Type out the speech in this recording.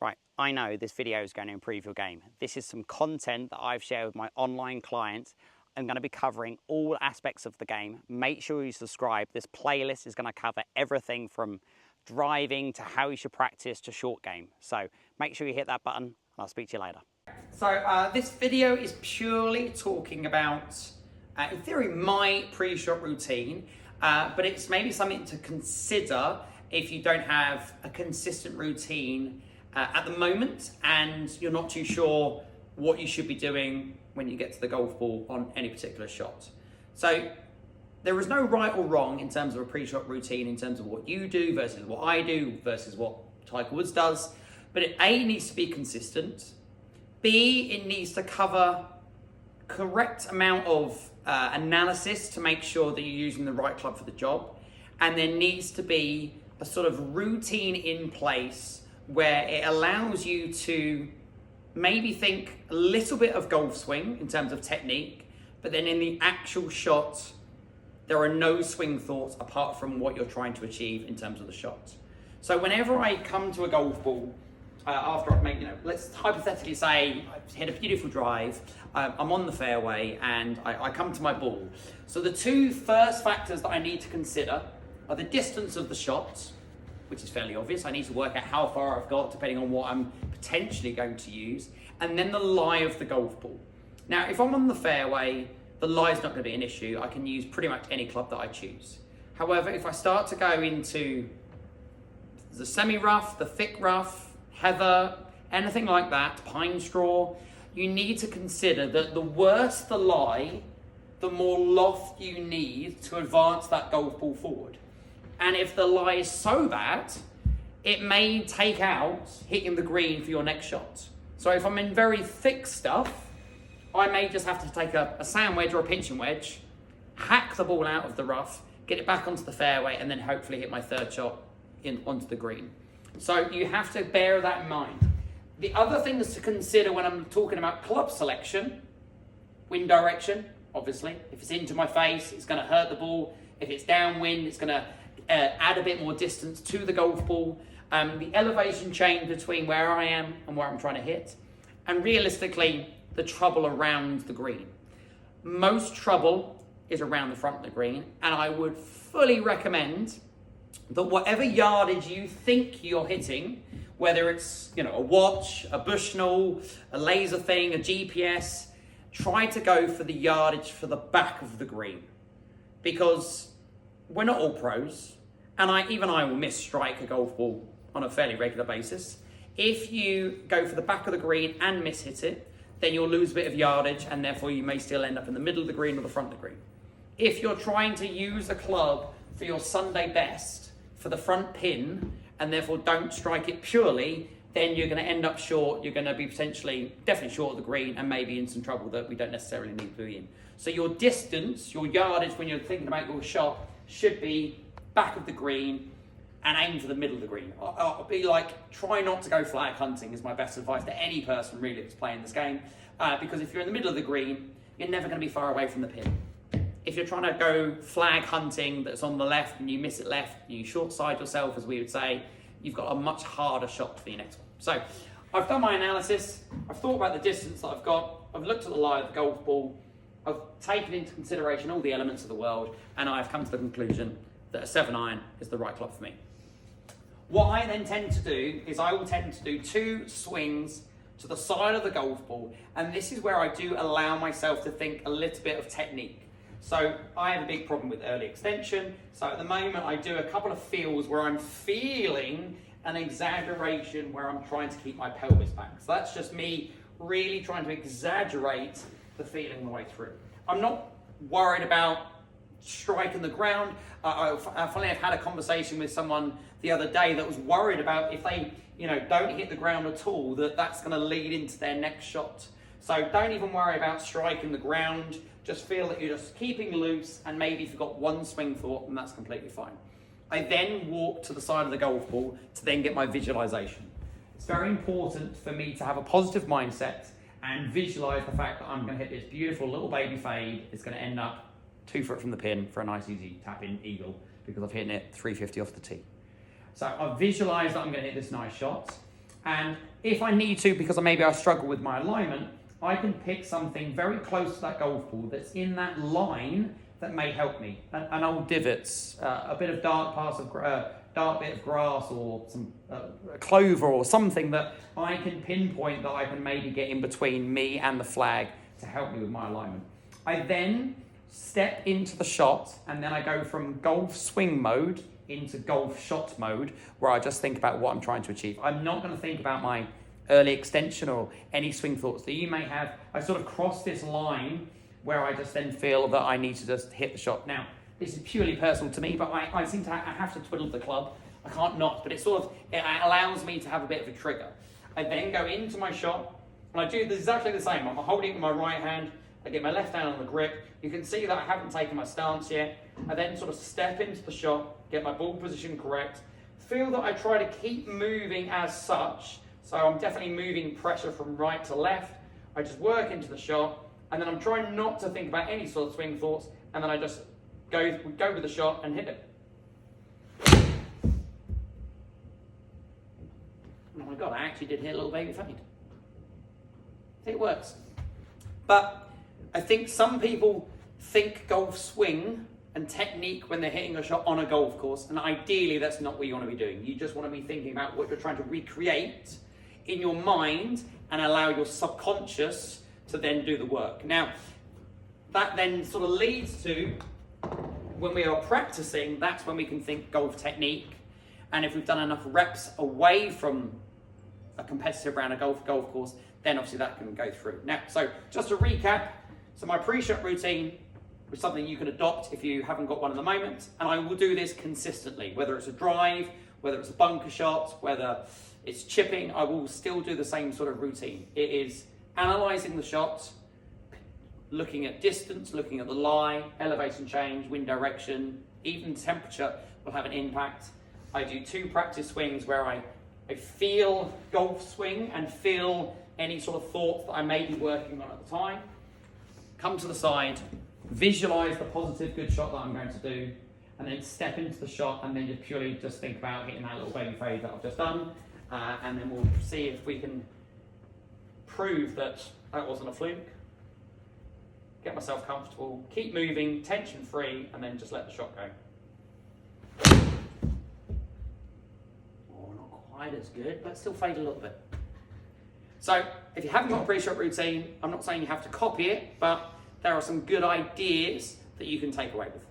Right, I know this video is going to improve your game. This is some content that I've shared with my online clients. I'm going to be covering all aspects of the game. Make sure you subscribe. This playlist is going to cover everything from driving to how you should practice to short game. So make sure you hit that button and I'll speak to you later. So this video is purely talking about, in theory, my pre-shot routine, but it's maybe something to consider if you don't have a consistent routine at the moment and you're not too sure what you should be doing when you get to the golf ball on any particular shot. So there is no right or wrong in terms of a pre-shot routine, in terms of what you do versus what I do versus what Tiger Woods does, but it A, needs to be consistent, B, it needs to cover correct amount of analysis to make sure that you're using the right club for the job, and there needs to be a sort of routine in place where it allows you to maybe think a little bit of golf swing in terms of technique, but then in the actual shot, there are no swing thoughts apart from what you're trying to achieve in terms of the shot. So whenever I come to a golf ball, after I've made, let's hypothetically say I've hit a beautiful drive, I'm on the fairway and I come to my ball. So the two first factors that I need to consider are the distance of the shot, which is fairly obvious. I need to work out how far I've got depending on what I'm potentially going to use, and then the lie of the golf ball. Now, if I'm on the fairway, the lie is not going to be an issue. I can use pretty much any club that I choose. However, if I start to go into the semi-rough, the thick rough, heather, anything like that, pine straw, you need to consider that the worse the lie, the more loft you need to advance that golf ball forward. And if the lie is so bad, it may take out hitting the green for your next shot. So if I'm in very thick stuff, I may just have to take a sand wedge or a pinching wedge, hack the ball out of the rough, get it back onto the fairway, and then hopefully hit my third shot onto the green. So you have to bear that in mind. The other things to consider when I'm talking about club selection, wind direction, obviously. If it's into my face, it's going to hurt the ball. If it's downwind, it's going to add a bit more distance to the golf ball. The elevation change between where I am and where I'm trying to hit. And realistically, the trouble around the green. Most trouble is around the front of the green, and I would fully recommend that whatever yardage you think you're hitting, whether it's a watch, a Bushnell, a laser thing, a GPS, try to go for the yardage for the back of the green, because we're not all pros, and even I will misstrike a golf ball on a fairly regular basis. If you go for the back of the green and mishit it, then you'll lose a bit of yardage, and therefore you may still end up in the middle of the green or the front of the green. If you're trying to use a club for your Sunday best for the front pin, and therefore don't strike it purely, then you're going to end up short. You're going to be definitely short of the green, and maybe in some trouble that we don't necessarily need to be in. So your distance, your yardage when you're thinking about your shot should be back of the green and aim for the middle of the green. I'll be like, try not to go flag hunting is my best advice to any person really that's playing this game, because if you're in the middle of the green, you're never going to be far away from the pin. If you're trying to go flag hunting that's on the left and you miss it left, you short side yourself, as we would say, you've got a much harder shot for your next one. So I've done my analysis, I've thought about the distance that I've got, I've looked at the lie of the golf ball, I've taken into consideration all the elements of the world, and I've come to the conclusion that a 7-iron is the right club for me. What I then tend to do is I will tend to do 2 swings to the side of the golf ball, and this is where I do allow myself to think a little bit of technique. So I have a big problem with early extension. So at the moment I do a couple of feels where I'm feeling an exaggeration where I'm trying to keep my pelvis back. So that's just me really trying to exaggerate the feeling the way through. I'm not worried about striking the ground. Finally, I've had a conversation with someone the other day that was worried about if they don't hit the ground at all, that's going to lead into their next shot. So don't even worry about striking the ground. Just feel that you're just keeping loose, and maybe if you've got one swing thought, then that's completely fine. I then walk to the side of the golf ball to then get my visualization. It's very important for me to have a positive mindset and visualize the fact that I'm going to hit this beautiful little baby fade. It's going to end up 2 foot from the pin for a nice easy tap-in eagle, because I've hit it 350 off the tee. So I've visualized that I'm going to hit this nice shot. And if I need to, because maybe I struggle with my alignment, I can pick something very close to that golf ball that's in that line that may help me. An old divots, a bit of dark bit of grass, or some clover or something that I can pinpoint that I can maybe get in between me and the flag to help me with my alignment. I then step into the shot, and then I go from golf swing mode into golf shot mode, where I just think about what I'm trying to achieve. I'm not going to think about my early extension or any swing thoughts that you may have. I sort of cross this line where I just then feel that I need to just hit the shot. Now, this is purely personal to me, but I seem to I have to twiddle the club. I can't not, but it allows me to have a bit of a trigger. I then go into my shot, and I do exactly the same. I'm holding it with my right hand. I get my left hand on the grip. You can see that I haven't taken my stance yet. I then sort of step into the shot, get my ball position correct. Feel that I try to keep moving as such. So I'm definitely moving pressure from right to left. I just work into the shot, and then I'm trying not to think about any sort of swing thoughts, and then I just go with the shot and hit it. Oh my God, I actually did hit a little baby fade. It works. But I think some people think golf swing and technique when they're hitting a shot on a golf course, and ideally that's not what you want to be doing. You just want to be thinking about what you're trying to recreate in your mind and allow your subconscious to then do the work. Now, that then sort of leads to, when we are practicing, that's when we can think golf technique. And if we've done enough reps away from a competitive round of golf course, then obviously that can go through. Now, so just to recap, so my pre-shot routine is something you can adopt if you haven't got one at the moment, and I will do this consistently, whether it's a drive, whether it's a bunker shot, whether it's chipping, I will still do the same sort of routine. It is analysing the shot, looking at distance, looking at the lie, elevation change, wind direction, even temperature will have an impact. I do 2 practice swings where I feel golf swing and feel any sort of thoughts that I may be working on at the time. Come to the side, visualise the positive good shot that I'm going to do, and then step into the shot, and then just purely think about hitting that little baby fade that I've just done, and then we'll see if we can prove that wasn't a fluke. Get myself comfortable, keep moving, tension free, and then just let the shot go. Oh, not quite as good, but still fade a little bit. So if you haven't got a pre-shot routine, I'm not saying you have to copy it, but there are some good ideas that you can take away with.